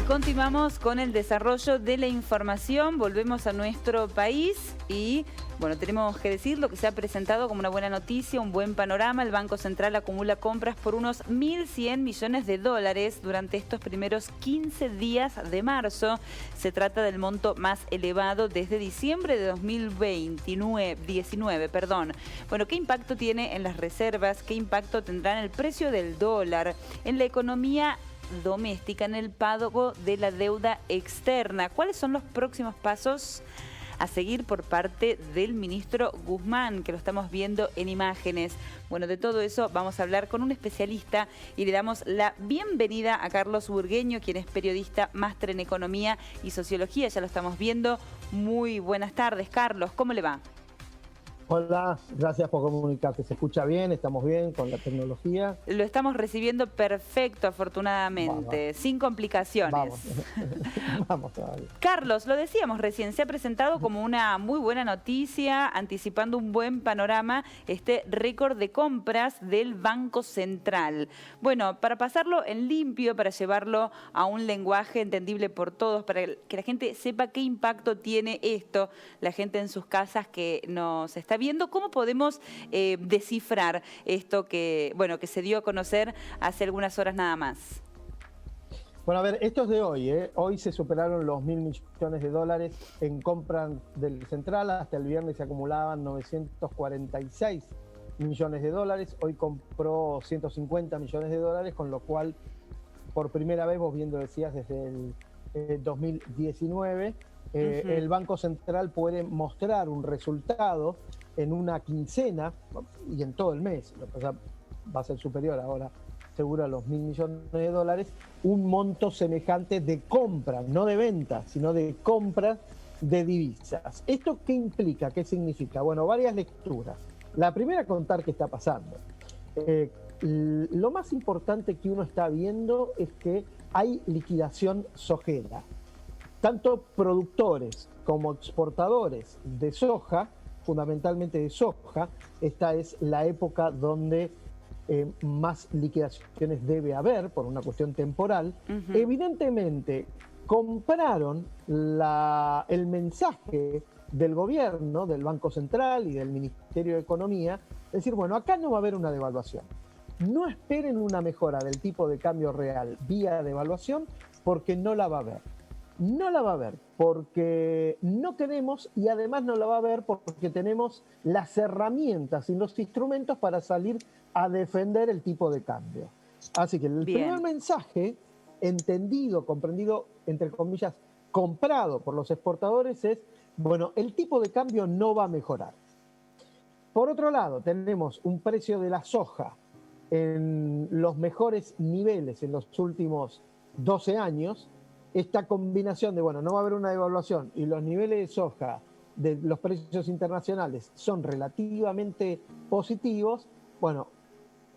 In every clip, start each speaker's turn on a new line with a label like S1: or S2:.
S1: Continuamos con el desarrollo de la información, volvemos a nuestro país y bueno, tenemos que decir lo que se ha presentado como una buena noticia, un buen panorama. El Banco Central acumula compras por unos 1.100 millones de dólares durante estos primeros 15 días de marzo. Se trata del monto más elevado desde diciembre de 2019. Bueno, ¿qué impacto tiene en las reservas? ¿Qué impacto tendrá en el precio del dólar? En la economía doméstica, en el pago de la deuda externa. ¿Cuáles son los próximos pasos a seguir por parte del ministro Guzmán, que lo estamos viendo en imágenes? Bueno, de todo eso vamos a hablar con un especialista y le damos la bienvenida a Carlos Burgueño, quien es periodista, máster en Economía y Sociología. Ya lo estamos viendo. Muy buenas tardes, Carlos. ¿Cómo le va?
S2: Hola, gracias por comunicarte. ¿Se escucha bien? ¿Estamos bien con la tecnología?
S1: Lo estamos recibiendo perfecto, afortunadamente,
S2: Vamos.
S1: sin complicaciones.
S2: Vamos, vamos todavía.
S1: Carlos, lo decíamos recién, se ha presentado como una muy buena noticia, anticipando un buen panorama, este récord de compras del Banco Central. Bueno, para pasarlo en limpio, para llevarlo a un lenguaje entendible por todos, para que la gente sepa qué impacto tiene esto, la gente en sus casas que nos está viendo, ¿cómo podemos descifrar esto que se dio a conocer hace algunas horas nada más?
S2: Bueno, a ver, esto es de hoy, ¿eh? Hoy se superaron los 1.000 millones de dólares en compras del Central. Hasta el viernes se acumulaban 946 millones de dólares. Hoy compró 150 millones de dólares, con lo cual, por primera vez, vos bien lo decías, desde el 2019, el Banco Central puede mostrar un resultado en una quincena y en todo el mes. O sea, va a ser superior ahora seguro a los 1.000 millones de dólares, un monto semejante de compra, no de venta, sino de compra de divisas. ¿Esto qué implica? ¿Qué significa? Bueno, varias lecturas. La primera, contar qué está pasando. Lo más importante que uno está viendo es que hay liquidación sojera. Tanto productores como exportadores de soja, fundamentalmente de soja, esta es la época donde más liquidaciones debe haber por una cuestión temporal, evidentemente compraron el mensaje del gobierno, del Banco Central y del Ministerio de Economía, es decir, bueno, acá no va a haber una devaluación. No esperen una mejora del tipo de cambio real vía devaluación, porque no la va a haber. No la va a haber porque no queremos, y además no la va a haber porque tenemos las herramientas y los instrumentos para salir a defender el tipo de cambio. Así que el primer mensaje, entendido, comprendido, entre comillas, comprado por los exportadores es, bueno, el tipo de cambio no va a mejorar. Por otro lado, tenemos un precio de la soja en los mejores niveles en los últimos 12 años, esta combinación de, bueno, no va a haber una devaluación y los niveles de soja de los precios internacionales son relativamente positivos, bueno,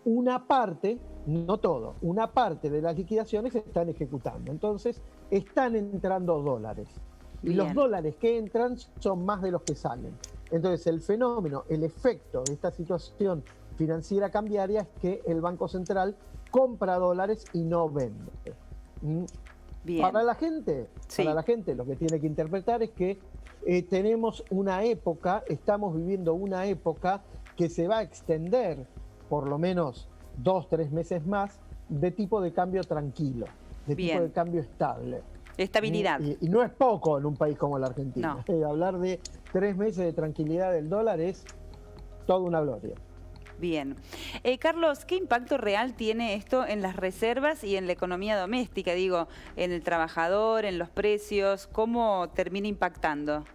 S2: una parte, no todo, una parte de las liquidaciones se están ejecutando. Entonces, están entrando dólares. Y los dólares que entran son más de los que salen. Entonces, el fenómeno, el efecto de esta situación financiera cambiaria es que el Banco Central compra dólares y no vende. Para la gente, lo que tiene que interpretar es que tenemos una época, estamos viviendo una época que se va a extender por lo menos 2-3 meses más de tipo de cambio tranquilo, de tipo de cambio estable.
S1: Estabilidad.
S2: Y no es poco en un país como la Argentina.
S1: No.
S2: Hablar de 3 meses de tranquilidad del dólar es toda una gloria.
S1: Bien. Carlos, ¿qué impacto real tiene esto en las reservas y en la economía doméstica? Digo, en el trabajador, en los precios, ¿cómo termina impactando?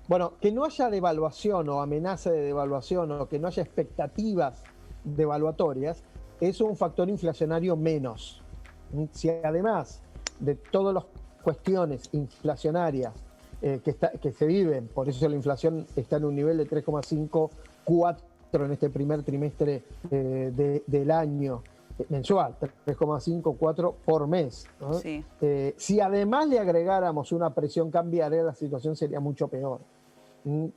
S2: Bueno, que no haya devaluación o amenaza de devaluación o que no haya expectativas devaluatorias es un factor inflacionario menos. Si además de todas las cuestiones inflacionarias que se viven, por eso la inflación está en un nivel de 3,54 en este primer trimestre del año mensual, 3,54 por mes, ¿no?
S1: Sí.
S2: Si además le agregáramos una presión cambiaria, la situación sería mucho peor.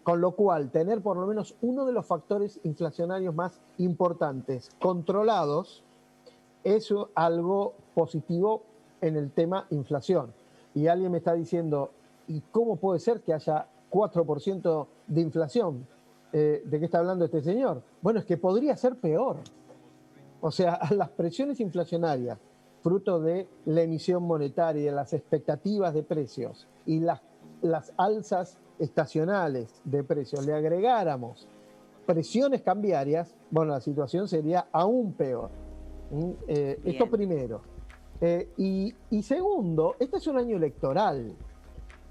S2: Con lo cual, tener por lo menos uno de los factores inflacionarios más importantes controlados es algo positivo en el tema inflación. Y alguien me está diciendo, ¿y cómo puede ser que haya 4% de inflación? ¿De qué está hablando este señor? Bueno, es que podría ser peor. O sea, las presiones inflacionarias, fruto de la emisión monetaria, las expectativas de precios y las alzas estacionales de precios, le agregáramos presiones cambiarias, bueno, la situación sería aún peor. Esto primero. Y segundo, este es un año electoral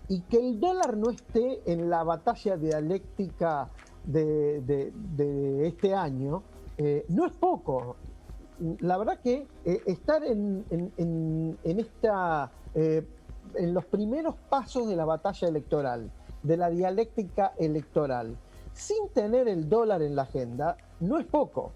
S2: y que el dólar no esté en la batalla dialéctica de este año no es poco. La verdad que estar en los primeros pasos de la batalla electoral, de la dialéctica electoral, sin tener el dólar en la agenda, no es poco.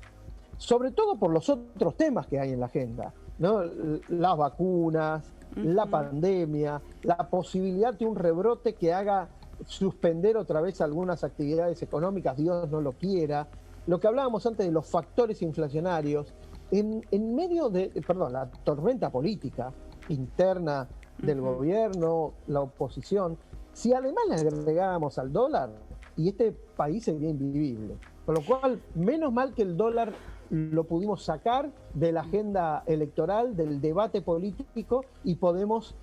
S2: Sobre todo por los otros temas que hay en la agenda, ¿no? Las vacunas, la pandemia, la posibilidad de un rebrote que haga suspender otra vez algunas actividades económicas, Dios no lo quiera. Lo que hablábamos antes de los factores inflacionarios, en medio de, la tormenta política interna del gobierno, la oposición, si además le agregábamos al dólar, y este país sería invivible. Con lo cual, menos mal que el dólar lo pudimos sacar de la agenda electoral, del debate político, y podemos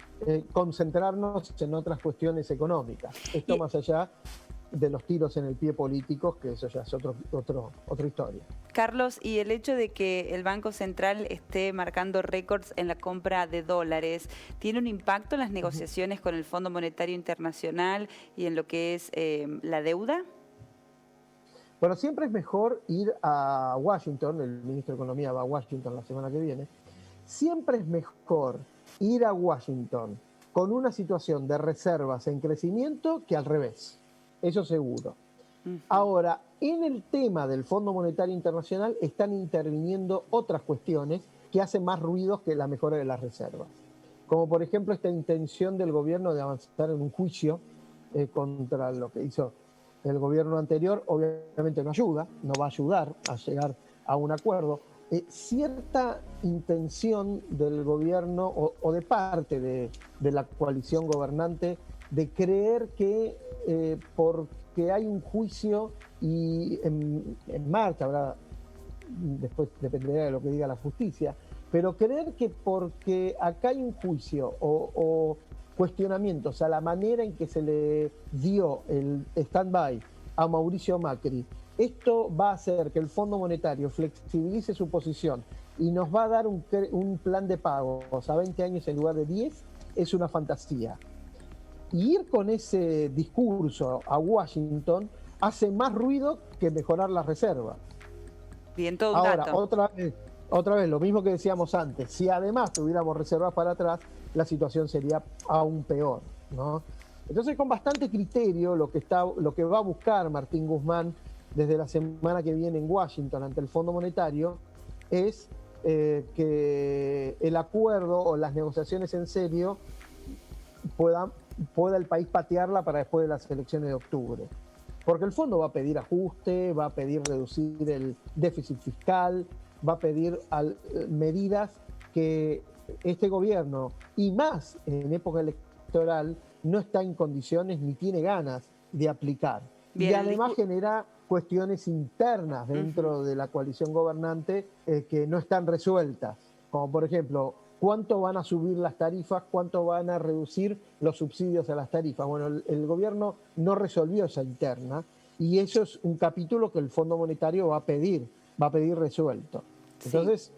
S2: concentrarnos en otras cuestiones económicas. Esto más allá de los tiros en el pie políticos, que eso ya es otra historia.
S1: Carlos, y el hecho de que el Banco Central esté marcando récords en la compra de dólares, ¿tiene un impacto en las negociaciones con el Fondo Monetario Internacional y en lo que es la deuda?
S2: Bueno, siempre es mejor ir a Washington, el ministro de Economía va a Washington la semana que viene, siempre es mejor ir a Washington con una situación de reservas en crecimiento que al revés, eso seguro. Ahora, en el tema del Fondo Monetario Internacional están interviniendo otras cuestiones que hacen más ruidos que la mejora de las reservas. Como por ejemplo esta intención del gobierno de avanzar en un juicio contra lo que hizo el gobierno anterior, obviamente no va a ayudar a llegar a un acuerdo. Cierta intención del gobierno o de parte de la coalición gobernante de creer que porque hay un juicio y en marcha, ¿verdad? Después dependerá de lo que diga la justicia, pero creer que porque acá hay un juicio o cuestionamientos a la manera en que se le dio el stand-by a Mauricio Macri, esto va a hacer que el Fondo Monetario flexibilice su posición y nos va a dar un plan de pagos a 20 años en lugar de 10, es una fantasía. Y ir con ese discurso a Washington hace más ruido que mejorar las reservas.
S1: Bien, todo un
S2: Ahora,
S1: dato.
S2: otra vez, lo mismo que decíamos antes, si además tuviéramos reservas para atrás, la situación sería aún peor, ¿no? Entonces, con bastante criterio, lo que va a buscar Martín Guzmán desde la semana que viene en Washington ante el Fondo Monetario es que el acuerdo o las negociaciones en serio pueda el país patearla para después de las elecciones de octubre. Porque el fondo va a pedir ajuste, va a pedir reducir el déficit fiscal, va a pedir medidas que este gobierno, y más en época electoral, no está en condiciones ni tiene ganas de aplicar. Bien, y además genera cuestiones internas dentro de la coalición gobernante que no están resueltas, como por ejemplo, ¿cuánto van a subir las tarifas? ¿Cuánto van a reducir los subsidios a las tarifas? Bueno, el gobierno no resolvió esa interna y eso es un capítulo que el Fondo Monetario va a pedir resuelto. Entonces,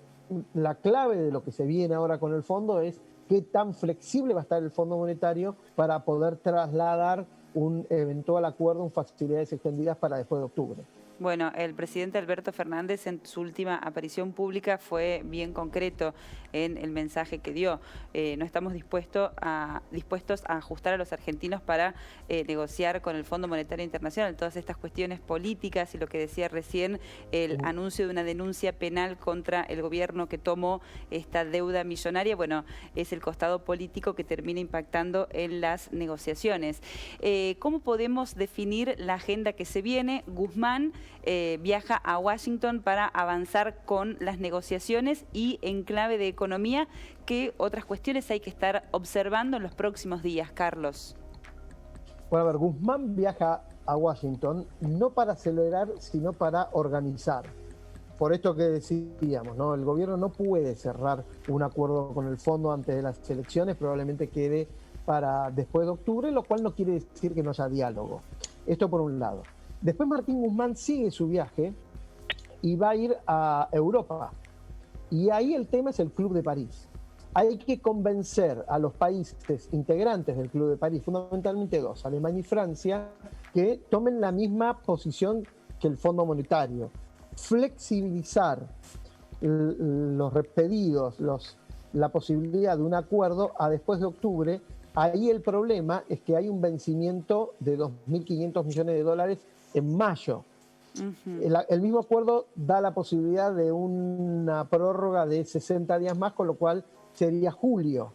S2: la clave de lo que se viene ahora con el fondo es qué tan flexible va a estar el Fondo Monetario para poder trasladar un eventual acuerdo en facilidades extendidas para después de octubre.
S1: Bueno, el presidente Alberto Fernández en su última aparición pública fue bien concreto en el mensaje que dio. No estamos dispuestos a ajustar a los argentinos para negociar con el Fondo Monetario Internacional todas estas cuestiones políticas y lo que decía recién, el anuncio de una denuncia penal contra el gobierno que tomó esta deuda millonaria. Bueno, es el costado político que termina impactando en las negociaciones. ¿Cómo podemos definir la agenda que se viene? Guzmán viaja a Washington para avanzar con las negociaciones y en clave de economía. ¿Qué otras cuestiones hay que estar observando en los próximos días, Carlos?
S2: Bueno, a ver, Guzmán viaja a Washington no para acelerar, sino para organizar. Por esto que decíamos, ¿no? El gobierno no puede cerrar un acuerdo con el fondo antes de las elecciones, probablemente quede para después de octubre, lo cual no quiere decir que no haya diálogo. Esto por un lado. Después Martín Guzmán sigue su viaje y va a ir a Europa. Y ahí el tema es el Club de París. Hay que convencer a los países integrantes del Club de París, fundamentalmente dos, Alemania y Francia, que tomen la misma posición que el Fondo Monetario. Flexibilizar los pedidos, la posibilidad de un acuerdo a después de octubre. Ahí el problema es que hay un vencimiento de 2.500 millones de dólares en mayo. El mismo acuerdo da la posibilidad de una prórroga de 60 días más, con lo cual sería julio.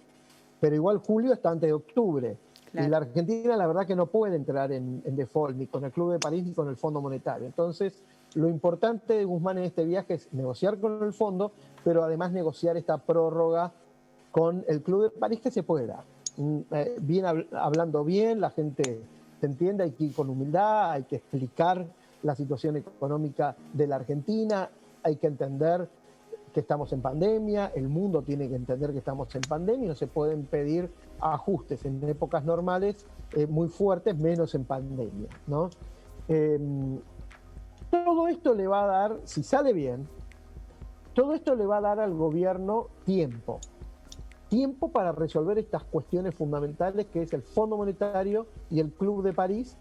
S2: Pero igual julio está antes de octubre. Claro. Y la Argentina la verdad que no puede entrar en default ni con el Club de París ni con el Fondo Monetario. Entonces, lo importante de Guzmán en este viaje es negociar con el fondo, pero además negociar esta prórroga con el Club de París, que se puede dar. Hablando bien, la gente se entiende, hay que ir con humildad, hay que explicar la situación económica de la Argentina, hay que entender que estamos en pandemia, el mundo tiene que entender que estamos en pandemia y no se pueden pedir ajustes en épocas normales muy fuertes, menos en pandemia, ¿no? Todo esto le va a dar, si sale bien, todo esto le va a dar al gobierno tiempo para resolver estas cuestiones fundamentales, que es el Fondo Monetario y el Club de París,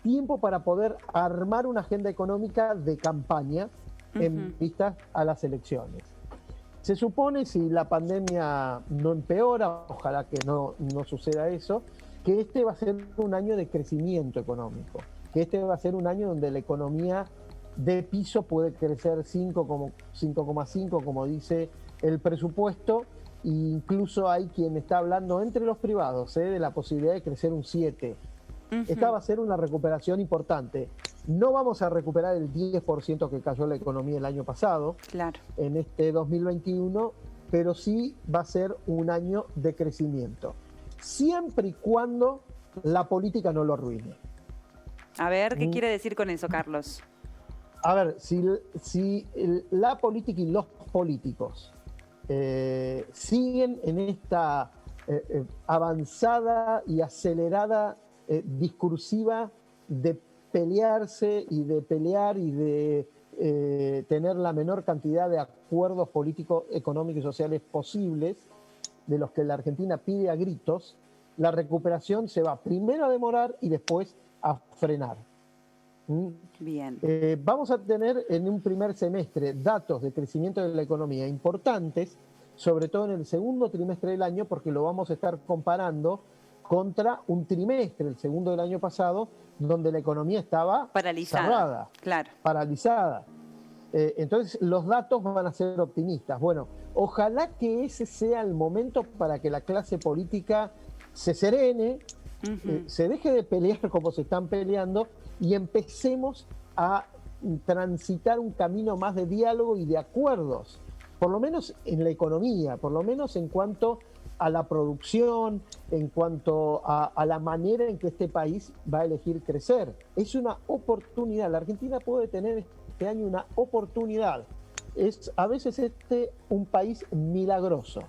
S2: tiempo para poder armar una agenda económica de campaña en vistas a las elecciones. Se supone, si la pandemia no empeora, ojalá que no suceda eso, que este va a ser un año de crecimiento económico, que este va a ser un año donde la economía de piso puede crecer 5,5, como dice el presupuesto, e incluso hay quien está hablando entre los privados de la posibilidad de crecer un 7. Esta va a ser una recuperación importante. No vamos a recuperar el 10% que cayó la economía el año pasado, claro, en este 2021, pero sí va a ser un año de crecimiento, siempre y cuando la política no lo arruine.
S1: A ver, ¿qué quiere decir con eso, Carlos?
S2: A ver, si la política y los políticos siguen en esta avanzada y acelerada discursiva de pelearse y de pelear y de tener la menor cantidad de acuerdos políticos, económicos y sociales posibles, de los que la Argentina pide a gritos, la recuperación se va primero a demorar y después a frenar.
S1: Bien.
S2: Vamos a tener en un primer semestre datos de crecimiento de la economía importantes, sobre todo en el segundo trimestre del año, porque lo vamos a estar comparando contra un trimestre, el segundo del año pasado, donde la economía estaba
S1: paralizada,
S2: cerrada,
S1: claro,
S2: paralizada. Entonces los datos van a ser optimistas. Bueno, ojalá que ese sea el momento para que la clase política se serene, se deje de pelear como se están peleando y empecemos a transitar un camino más de diálogo y de acuerdos, por lo menos en la economía, por lo menos en cuanto a la producción, en cuanto a la manera en que este país va a elegir crecer. Es una oportunidad. La Argentina puede tener este año una oportunidad. Es a veces un país milagroso,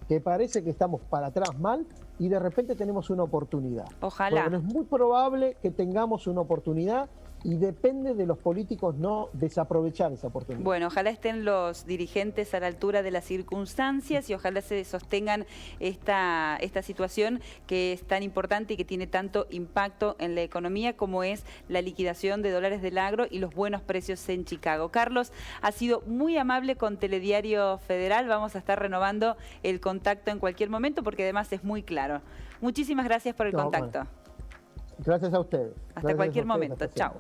S2: que parece que estamos para atrás mal y de repente tenemos una oportunidad.
S1: Ojalá.
S2: Bueno, es muy probable que tengamos una oportunidad y depende de los políticos no desaprovechar esa oportunidad.
S1: Bueno, ojalá estén los dirigentes a la altura de las circunstancias y ojalá se sostengan esta situación que es tan importante y que tiene tanto impacto en la economía como es la liquidación de dólares del agro y los buenos precios en Chicago. Carlos, ha sido muy amable con Telediario Federal. Vamos a estar renovando el contacto en cualquier momento porque además es muy claro. Muchísimas gracias por el contacto.
S2: Bueno. Gracias a ustedes.
S1: Hasta cualquier momento. Chao.